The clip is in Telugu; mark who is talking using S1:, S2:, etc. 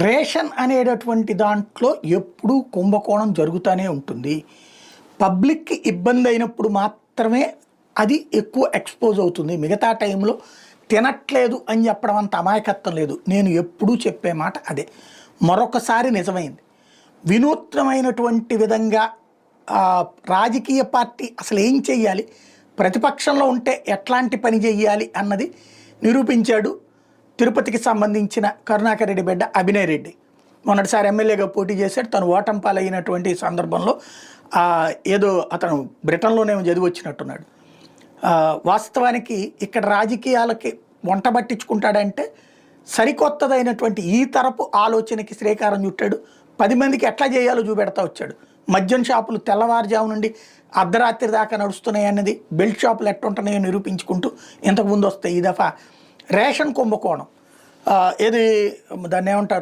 S1: రేషన్ అనేటటువంటి దాంట్లో ఎప్పుడూ కుంభకోణం జరుగుతూనే ఉంటుంది. పబ్లిక్‌కి ఇబ్బంది అయినప్పుడు మాత్రమే అది ఎక్కువ ఎక్స్‌పోజ్ అవుతుంది. మిగతా టైంలో తినట్లేదు అని చెప్పడం అంత అమాయకత్వం లేదు. నేను ఎప్పుడూ చెప్పే మాట అదే. మరొకసారి నిజమైంది. వినూత్నమైనటువంటి విధంగా రాజకీయ పార్టీ అసలు ఏం చెయ్యాలి, ప్రతిపక్షంలో ఉంటే ఎట్లాంటి పని చెయ్యాలి అన్నది నిరూపించాడు తిరుపతికి సంబంధించిన కరుణాకర్ రెడ్డి బిడ్డ అభినయ్ రెడ్డి. మొన్నటిసారి ఎమ్మెల్యేగా పోటీ చేశాడు. తను ఓటమి పాలైనటువంటి సందర్భంలో ఏదో అతను బ్రిటన్లోనేమో చదివి వచ్చినట్టున్నాడు. వాస్తవానికి ఇక్కడ రాజకీయాలకి వంట పట్టించుకుంటాడంటే సరికొత్తదైనటువంటి ఈ తరపు ఆలోచనకి శ్రీకారం చుట్టాడు. 10 మందికి ఎట్లా చేయాలో చూపెడతా వచ్చాడు. మద్యం షాపులు తెల్లవారుజాము నుండి అర్ధరాత్రి దాకా నడుస్తున్నాయి అన్నది, బెల్ట్ షాపులు ఎట్టుంటున్నాయో నిరూపించుకుంటూ ఇంతకుముందు వస్తాయి. ఈ దఫా రేషన్ కుంభకోణం, ఏది దాన్ని ఏమంటారు,